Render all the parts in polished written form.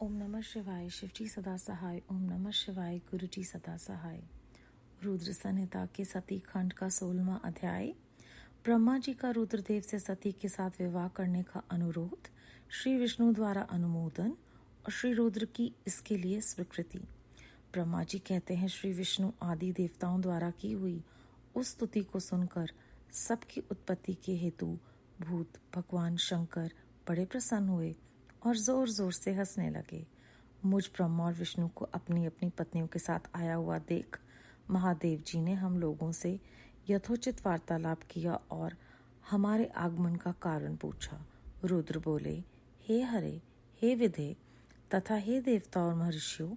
ओम नमः शिवाय। शिवजी सदा सहाय। ओम नमः शिवाय। गुरुजी सदा सहाय। रुद्र संहिता के सती खंड का 16वां अध्याय। ब्रह्मा जी का रुद्रदेव से सती के साथ विवाह करने का अनुरोध, श्री विष्णु द्वारा अनुमोदन और श्री रुद्र की इसके लिए स्वीकृति। ब्रह्मा जी कहते हैं, श्री विष्णु आदि देवताओं द्वारा की हुई उस स्तुति को सुनकर सबकी उत्पत्ति के हेतु भूत भगवान शंकर बड़े प्रसन्न हुए और जोर जोर से हंसने लगे। मुझ ब्रह्मा और विष्णु को अपनी अपनी पत्नियों के साथ आया हुआ देख महादेव जी ने हम लोगों से यथोचित वार्तालाप किया और हमारे आगमन का कारण पूछा। रुद्र बोले, हे हरे, हे विधे तथा हे देवता और महर्षियों,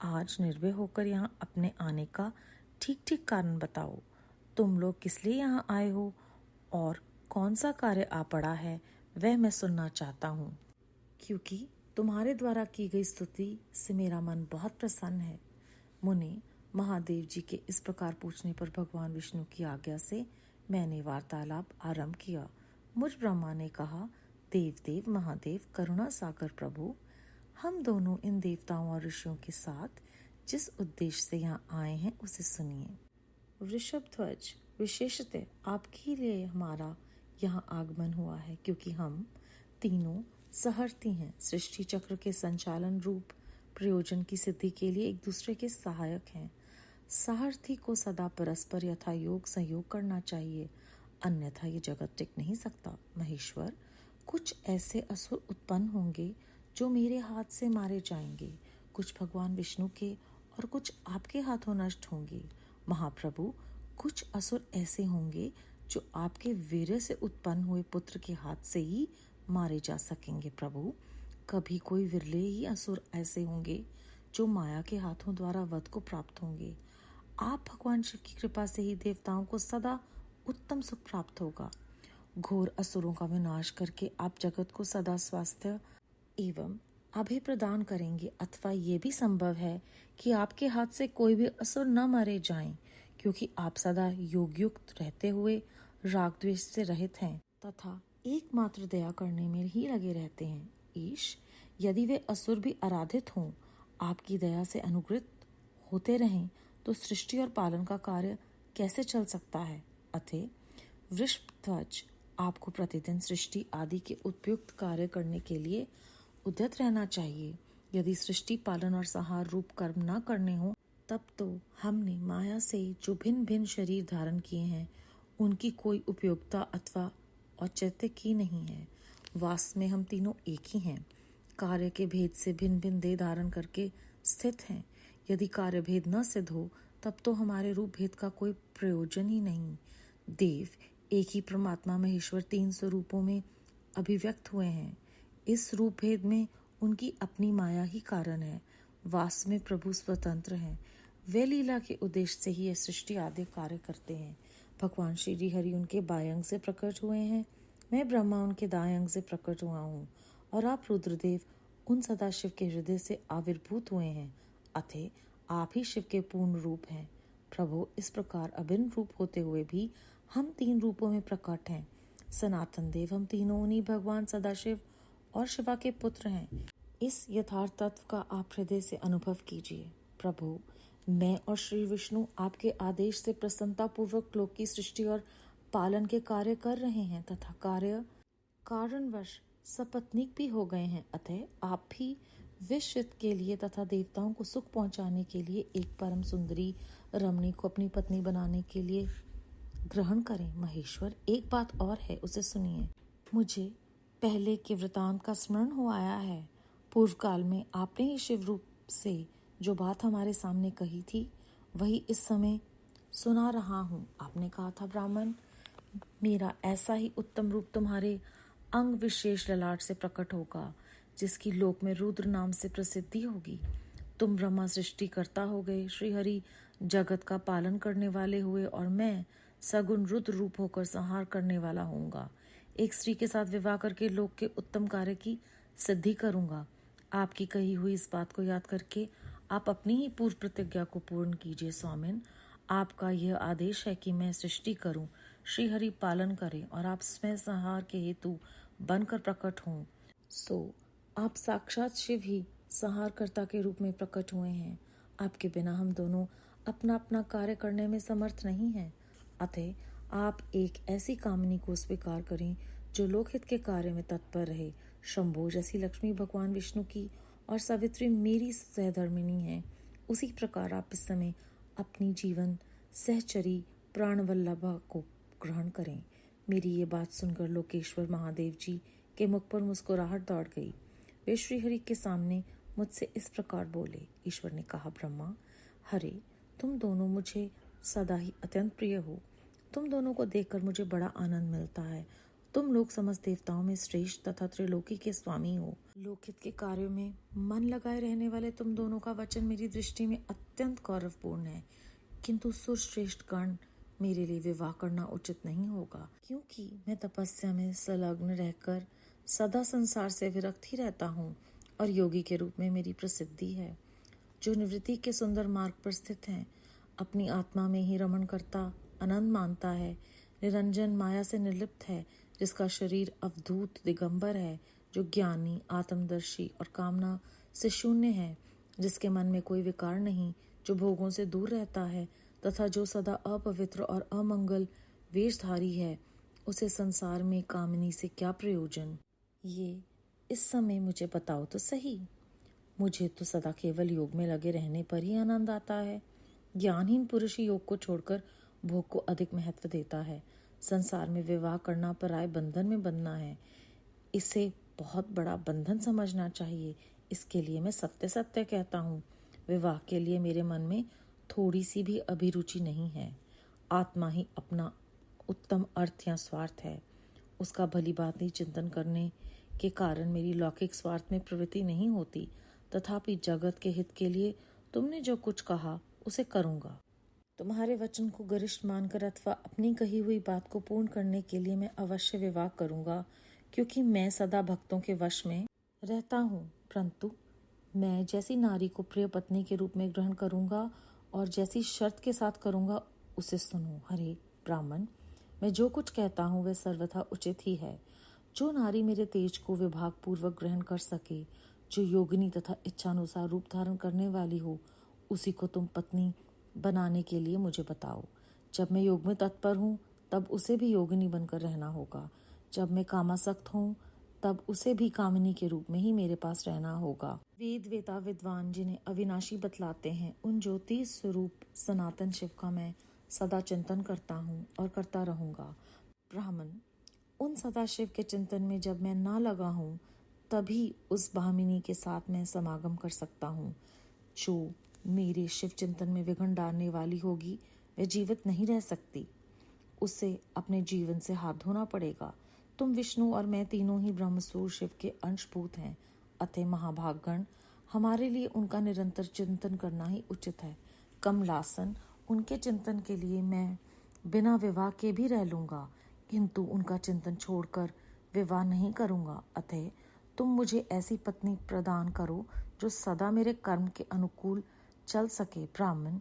आज निर्भय होकर यहाँ अपने आने का ठीक ठीक कारण बताओ। तुम लोग किस लिए यहाँ आए हो और कौन सा कार्य आ पड़ा है, वह मैं सुनना चाहता हूँ, क्योंकि तुम्हारे द्वारा की गई स्तुति से मेरा मन बहुत प्रसन्न है। मुनि महादेव जी के इस प्रकार पूछने पर भगवान विष्णु की आज्ञा से मैंने वार्तालाप आरंभ किया। मुझ ब्रह्मा ने कहा, देव देव महादेव करुणा सागर प्रभु, हम दोनों इन देवताओं और ऋषियों के साथ जिस उद्देश्य से यहाँ आए हैं उसे सुनिए। वृषभ ध्वज, विशेषतः आपके लिए हमारा यहाँ आगमन हुआ है, क्योंकि हम तीनों सहर्थी हैं। सृष्टि चक्र के संचालन रूप प्रयोजन की सिद्धि के लिए एक दूसरे के सहायक हैं। सारथी को सदा परस्पर यथा योग सहयोग करना चाहिए, अन्यथा ये जगत टिक नहीं सकता। महेश्वर, कुछ ऐसे असुर उत्पन्न होंगे जो मेरे हाथ से मारे जाएंगे, कुछ भगवान विष्णु के और कुछ आपके हाथों नष्ट होंगे। महाप्रभु, कुछ असुर ऐसे होंगे जो आपके वीर्य से उत्पन्न हुए पुत्र के हाथ से ही मारे जा सकेंगे। प्रभु, कभी कोई विरले ही असुर ऐसे होंगे जो माया के हाथों द्वारा वध को प्राप्त होंगे। आप भगवान शिव की कृपा से ही देवताओं को सदा उत्तम सुख प्राप्त होगा। घोर असुरों का विनाश करके आप जगत को सदा स्वास्थ्य एवं अभय प्रदान करेंगे, अथवा ये भी संभव है कि आपके हाथ से कोई भी असुर न मारे जाएं, क्योंकि आप सदा योगयुक्त रहते हुए राग द्वेष से रहित हैं तथा एकमात्र दया करने में ही लगे रहते हैं। ईश, यदि वे असुर भी आराधित हों, आपकी दया से अनुग्रहित होते रहें, तो सृष्टि और पालन का कार्य कैसे चल सकता है। अतः वृषभध्वज, आपको प्रतिदिन सृष्टि आदि के उपयुक्त कार्य करने के लिए उद्यत रहना चाहिए। यदि सृष्टि पालन और संहार रूप कर्म न करने हो, तब तो हमने माया से जो भिन्न भिन्न शरीर धारण किए हैं, उनकी कोई उपयोगिता अथवा औचित्य की नहीं है। वास्तव में हम तीनों एक ही हैं, कार्य के भेद से भिन्न भिन्न देह धारण करके स्थित हैं। यदि कार्य भेद न सिद्ध हो, तब तो हमारे रूप भेद का कोई प्रयोजन ही नहीं। देव एक ही परमात्मा महेश्वर 3 स्वरूपों में अभिव्यक्त हुए हैं। इस रूप भेद में उनकी अपनी माया ही कारण है। वास्तव में प्रभु स्वतंत्र हैं, वे लीला के उद्देश्य से ही यह सृष्टि आदि कार्य करते हैं। भगवान श्री हरि उनके बाएं अंग से प्रकट हुए हैं, मैं ब्रह्मा उनके दाएं अंग से प्रकट हुआ हूँ, और आप रुद्रदेव उन सदाशिव के हृदय से आविर्भूत हुए हैं। अतः आप ही शिव के पूर्ण रूप हैं। प्रभु, इस प्रकार अभिन्न रूप होते हुए भी हम 3 रूपों में प्रकट हैं। सनातन देव, हम तीनों उन्हीं भगवान सदाशिव और शिवा के पुत्र हैं। इस यथार्थ तत्व का आप हृदय से अनुभव कीजिए। प्रभु, मैं और श्री विष्णु आपके आदेश से प्रसन्नता पूर्वक लोक की सृष्टि और पालन के कार्य कर रहे हैं तथा कार्य कारणवश सपत्नीक भी हो गए हैं। अतः आप भी विश्व के लिए तथा देवताओं को सुख पहुंचाने के लिए एक परम सुंदरी रमणी को अपनी पत्नी बनाने के लिए ग्रहण करें। महेश्वर, एक बात और है, उसे सुनिए। मुझे पहले के वृतांत का स्मरण हो आया है। पूर्व काल में आपने ही शिव रूप से जो बात हमारे सामने कही थी, वही इस समय सुना रहा हूँ। आपने कहा था, ब्राह्मण, मेरा ऐसा ही उत्तम रूप तुम्हारे अंग विशेष ललाट से प्रकट होगा, जिसकी लोक में रुद्र नाम से प्रसिद्धि होगी। तुम ब्रह्मा सृष्टि करता हो गए, श्री हरि जगत का पालन करने वाले हुए, और मैं सगुण रुद्र रूप होकर संहार करने वाला होऊंगा। एक स्त्री के साथ विवाह करके लोक के उत्तम कार्य की सिद्धि करूंगा। आपकी कही हुई इस बात को याद करके आप अपनी ही पूर्व प्रतिज्ञा को पूर्ण कीजिए। स्वामिन, आपका यह आदेश है कि मैं सृष्टि करूं, श्री हरि पालन करें और आप स्वयं संहार के हेतु बनकर प्रकट हों। सो आप साक्षात शिव ही संहारकर्ता के रूप में प्रकट हुए हैं। आपके बिना हम दोनों अपना अपना कार्य करने में समर्थ नहीं हैं। अतः आप एक ऐसी कामिनी को स्वीकार करें जो लोकहित के कार्य में तत्पर रहे। शंभो जैसी लक्ष्मी भगवान विष्णु की और सावित्री मेरी सहधर्मिणी है, उसी प्रकार आप इस समय अपनी जीवन सहचरी प्राणवल्लभा को ग्रहण करें। मेरी ये बात सुनकर लोकेश्वर महादेव जी के मुख पर मुस्कुराहट दौड़ गई। वे श्रीहरि के सामने मुझसे इस प्रकार बोले। ईश्वर ने कहा, ब्रह्मा, हरे, तुम दोनों मुझे सदा ही अत्यंत प्रिय हो। तुम दोनों को देखकर मुझे बड़ा आनंद मिलता है। तुम लोग समस्त देवताओं में श्रेष्ठ तथा त्रिलोकी के स्वामी हो। लोकहित के कार्यों में मन लगाए रहने वाले तुम दोनों का वचन मेरी दृष्टि में अत्यंत गौरवपूर्ण है, किंतु सुरश्रेष्ठ गण मेरे लिए विवाह करना उचित नहीं होगा, क्योंकि मैं तपस्या में संलग्न रहकर सदा संसार से विरक्त ही रहता हूँ और योगी के रूप में मेरी प्रसिद्धि है। जो निवृत्ति के सुंदर मार्ग पर स्थित हैं, अपनी आत्मा में ही रमण करता आनंद मानता है, निरंजन माया से निर्लिप्त है, जिसका शरीर अवधूत दिगंबर है, जो ज्ञानी आत्मदर्शी और कामना से शून्य है, जिसके मन में कोई विकार नहीं, जो भोगों से दूर रहता है तथा जो सदा अपवित्र और अमंगल वेशधारी है, उसे संसार में कामिनी से क्या प्रयोजन? ये इस समय मुझे बताओ तो सही। मुझे तो सदा केवल योग में लगे रहने पर ही आनंद आता है। ज्ञानहीन पुरुष योग को छोड़कर भोग को अधिक महत्व देता है। संसार में विवाह करना पराय बंधन में बंधना है। इसे बहुत बड़ा बंधन समझना चाहिए। इसके लिए मैं सत्य सत्य कहता हूँ, विवाह के लिए मेरे मन में थोड़ी सी भी अभिरुचि नहीं है। आत्मा ही अपना उत्तम अर्थ या स्वार्थ है। उसका भली बात ही चिंतन करने के कारण मेरी लौकिक स्वार्थ में प्रवृत्ति नहीं होती। तथापि जगत के हित के लिए तुमने जो कुछ कहा उसे करूँगा। तुम्हारे वचन को गरिष्ठ मानकर अथवा अपनी कही हुई बात को पूर्ण करने के लिए मैं अवश्य विवाह करूँगा, क्योंकि मैं सदा भक्तों के वश में रहता हूँ। परंतु मैं जैसी नारी को प्रिय पत्नी के रूप में ग्रहण करूँगा और जैसी शर्त के साथ करूँगा, उसे सुनो। हरे ब्राह्मण, मैं जो कुछ कहता हूँ वह सर्वथा उचित ही है। जो नारी मेरे तेज को विभाग पूर्वक ग्रहण कर सके, जो योगिनी तथा इच्छानुसार रूप धारण करने वाली हो, उसी को तुम पत्नी बनाने के लिए मुझे बताओ। जब मैं योग में तत्पर हूँ तब उसे भी योगिनी बनकर रहना होगा। जब मैं कामासक्त हूँ तब उसे भी कामिनी के रूप में ही मेरे पास रहना होगा। वेद वेता विद्वान जिन्हें अविनाशी बतलाते हैं, उन ज्योति स्वरूप सनातन शिव का मैं सदा चिंतन करता हूँ और करता रहूंगा। ब्राह्मण, उन सदाशिव के चिंतन में जब मैं ना लगा हूँ, तभी उस भामिनी के साथ मैं समागम कर सकता हूँ। जो मेरे शिव चिंतन में विघ्न डालने वाली होगी, वह जीवित नहीं रह सकती। उसे अपने जीवन से हाथ धोना पड़ेगा। तुम विष्णु और मैं तीनों ही ब्रह्मस्वरूप शिव के अंशभूत हैं। अतः महाभागगण, हमारे लिए उनका निरंतर चिंतन करना ही उचित है। कमलासन, उनके चिंतन के लिए मैं बिना विवाह के भी रह लूंगा, किंतु उनका चिंतन छोड़कर विवाह नहीं करूंगा। अतः तुम मुझे ऐसी पत्नी प्रदान करो जो सदा मेरे कर्म के अनुकूल चल सके। ब्राह्मण,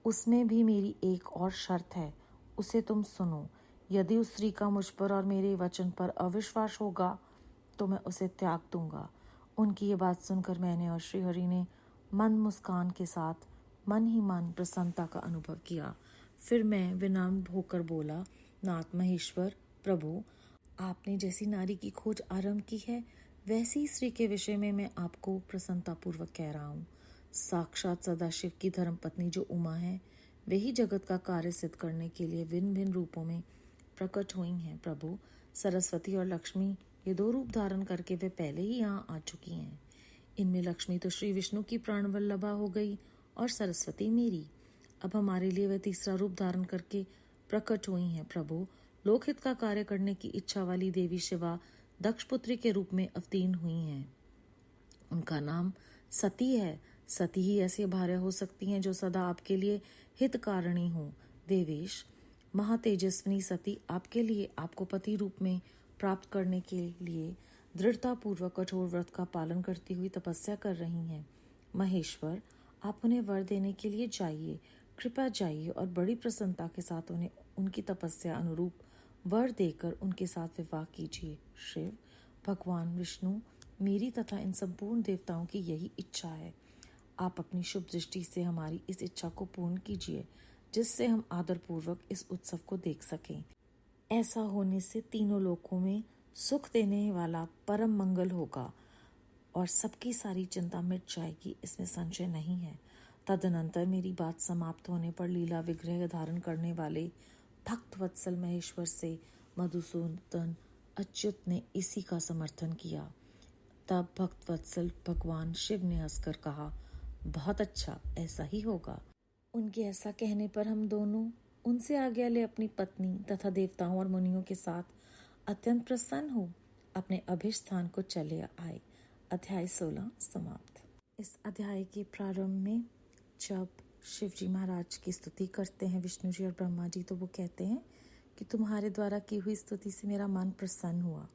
उसमें भी मेरी एक और शर्त है, उसे तुम सुनो। यदि उस स्त्री का मुझ पर और मेरे वचन पर अविश्वास होगा तो मैं उसे त्याग दूंगा। उनकी ये बात सुनकर मैंने और श्रीहरि ने मन मुस्कान के साथ मन ही मन प्रसन्नता का अनुभव किया। फिर मैं विनम्र होकर बोला, नाथ महेश्वर प्रभु, आपने जैसी नारी की खोज आरंभ की है, वैसी स्त्री के विषय में मैं आपको प्रसन्नतापूर्वक कह रहा हूँ। साक्षात सदाशिव की धर्म पत्नी जो उमा है, वही जगत का कार्य सिद्ध करने के लिए भिन्न भिन्न रूपों में प्रकट हुई हैं। प्रभु, सरस्वती और लक्ष्मी, ये दो रूप धारण करके वे पहले ही यहाँ आ चुकी हैं। इनमें लक्ष्मी तो श्री विष्णु की प्राणवल्लभा हो गई और सरस्वती मेरी। अब हमारे लिए वह तीसरा रूप धारण करके प्रकट हुई हैं। प्रभु, लोकहित का कार्य करने की इच्छा वाली देवी शिवा दक्ष पुत्री के रूप में अवतीर्ण हुई हैं। उनका नाम सती है। सती ही ऐसी भार्या हो सकती हैं जो सदा आपके लिए हितकारिणी हो। देवेश, महातेजस्विनी सती आपके लिए आपको पति रूप में प्राप्त करने के लिए दृढ़ता पूर्वक कठोर व्रत का पालन करती हुई तपस्या कर रही हैं। महेश्वर, आप उन्हें वर देने के लिए जाइए, कृपया जाइए और बड़ी प्रसन्नता के साथ उन्हें उनकी तपस्या अनुरूप वर देकर उनके साथ विवाह कीजिए। शिव, भगवान विष्णु मेरी तथा इन संपूर्ण देवताओं की यही इच्छा है। आप अपनी शुभ दृष्टि से हमारी इस इच्छा को पूर्ण कीजिए, जिससे हम आदरपूर्वक इस उत्सव को देख सकें। ऐसा होने से तीनों लोकों में सुख देने वाला परम मंगल होगा और सबकी सारी चिंता मिट जाएगी, इसमें संशय नहीं है। तदनंतर मेरी बात समाप्त होने पर लीला विग्रह धारण करने वाले भक्त वत्सल महेश्वर से मधुसूदन अच्युत ने इसी का समर्थन किया। तब भक्त वत्सल भगवान शिव ने हंसकर कहा, बहुत अच्छा, ऐसा ही होगा। उनके ऐसा कहने पर हम दोनों उनसे आज्ञा ले अपनी पत्नी तथा देवताओं और मुनियों के साथ अत्यंत प्रसन्न हो अपने अभिष्ट स्थान को चले आए। अध्याय 16 समाप्त। इस अध्याय के प्रारंभ में जब शिव जी महाराज की स्तुति करते हैं विष्णु जी और ब्रह्मा जी, तो वो कहते हैं कि तुम्हारे द्वारा की हुई स्तुति से मेरा मन प्रसन्न हुआ।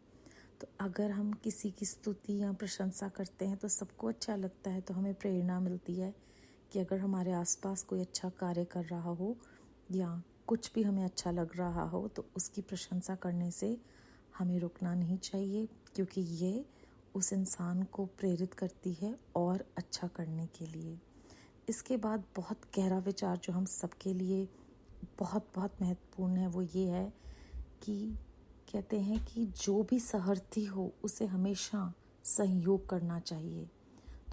तो अगर हम किसी की स्तुति या प्रशंसा करते हैं तो सबको अच्छा लगता है, तो हमें प्रेरणा मिलती है कि अगर हमारे आसपास कोई अच्छा कार्य कर रहा हो या कुछ भी हमें अच्छा लग रहा हो तो उसकी प्रशंसा करने से हमें रुकना नहीं चाहिए, क्योंकि ये उस इंसान को प्रेरित करती है और अच्छा करने के लिए। इसके बाद बहुत गहरा विचार जो हम सबके लिए बहुत बहुत महत्वपूर्ण है वो ये है कि कहते हैं कि जो भी सहर्थी हो उसे हमेशा सहयोग करना चाहिए।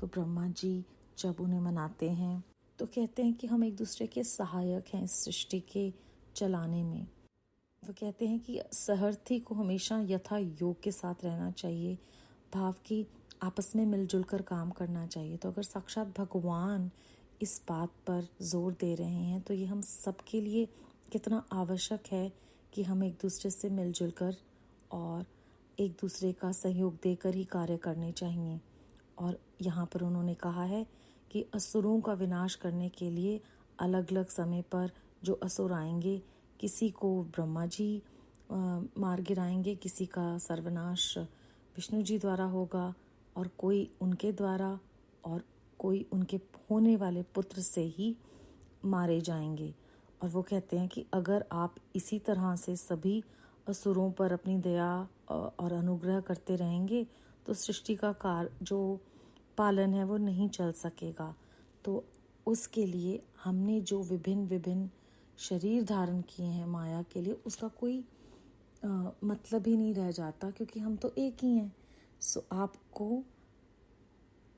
तो ब्रह्मा जी जब उन्हें मनाते हैं तो कहते हैं कि हम एक दूसरे के सहायक हैं इस सृष्टि के चलाने में। वो कहते हैं कि सहर्थी को हमेशा यथा योग के साथ रहना चाहिए, भाव की आपस में मिलजुल कर काम करना चाहिए। तो अगर साक्षात भगवान इस बात पर जोर दे रहे हैं तो ये हम सबके लिए कितना आवश्यक है कि हम एक दूसरे से मिलजुल कर और एक दूसरे का सहयोग देकर ही कार्य करने चाहिए। और यहाँ पर उन्होंने कहा है कि असुरों का विनाश करने के लिए अलग अलग समय पर जो असुर आएंगे, किसी को ब्रह्मा जी मार गिराएंगे, किसी का सर्वनाश विष्णु जी द्वारा होगा और कोई उनके द्वारा और कोई उनके होने वाले पुत्र से ही मारे जाएंगे। और वो कहते हैं कि अगर आप इसी तरह से सभी असुरों पर अपनी दया और अनुग्रह करते रहेंगे तो सृष्टि का कार्य जो पालन है वो नहीं चल सकेगा। तो उसके लिए हमने जो विभिन्न विभिन्न शरीर धारण किए हैं माया के लिए, उसका कोई मतलब ही नहीं रह जाता, क्योंकि हम तो एक ही हैं। सो आपको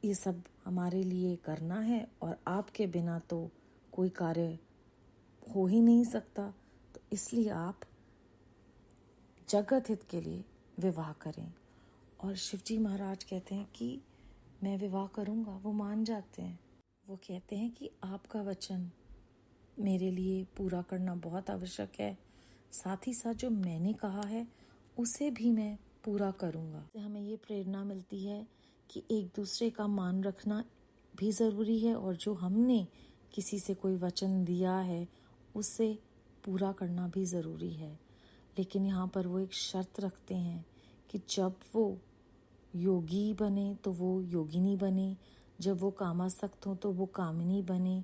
ये सब हमारे लिए करना है और आपके बिना तो कोई कार्य हो ही नहीं सकता। तो इसलिए आप जगत हित के लिए विवाह करें। और शिवजी महाराज कहते हैं कि मैं विवाह करूँगा, वो मान जाते हैं। वो कहते हैं कि आपका वचन मेरे लिए पूरा करना बहुत आवश्यक है, साथ ही साथ जो मैंने कहा है उसे भी मैं पूरा करूँगा। हमें ये प्रेरणा मिलती है कि एक दूसरे का मान रखना भी ज़रूरी है और जो हमने किसी से कोई वचन दिया है उसे पूरा करना भी ज़रूरी है। लेकिन यहाँ पर वो एक शर्त रखते हैं कि जब वो योगी बने तो वो योगिनी बने, जब वो कामासक्त हो तो वो कामिनी बने,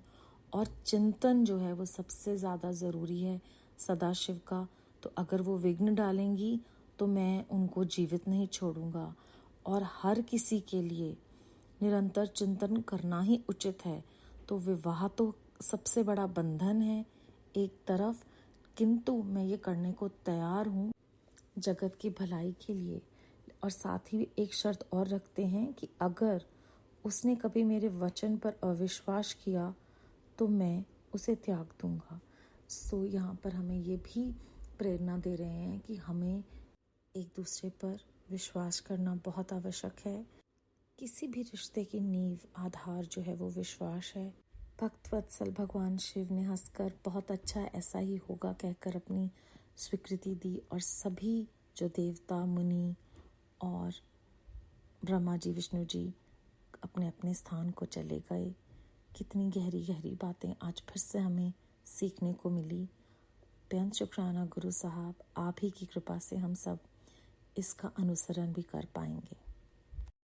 और चिंतन जो है वो सबसे ज़्यादा ज़रूरी है सदाशिव का। तो अगर वो विघ्न डालेंगी तो मैं उनको जीवित नहीं छोड़ूंगा। और हर किसी के लिए निरंतर चिंतन करना ही उचित है। तो विवाह तो सबसे बड़ा बंधन है एक तरफ, किंतु मैं ये करने को तैयार हूँ जगत की भलाई के लिए। और साथ ही एक शर्त और रखते हैं कि अगर उसने कभी मेरे वचन पर अविश्वास किया तो मैं उसे त्याग दूंगा। सो यहाँ पर हमें ये भी प्रेरणा दे रहे हैं कि हमें एक दूसरे पर विश्वास करना बहुत आवश्यक है। किसी भी रिश्ते की नींव आधार जो है वो विश्वास है। भक्त वत्सल भगवान शिव ने हंसकर बहुत अच्छा ऐसा ही होगा कहकर अपनी स्वीकृति दी और सभी जो देवता मुनि और ब्रह्मा जी विष्णु जी अपने अपने स्थान को चले गए। कितनी गहरी गहरी बातें आज फिर से हमें सीखने को मिली। बेहद शुक्राना गुरु साहब, आप ही की कृपा से हम सब इसका अनुसरण भी कर पाएंगे।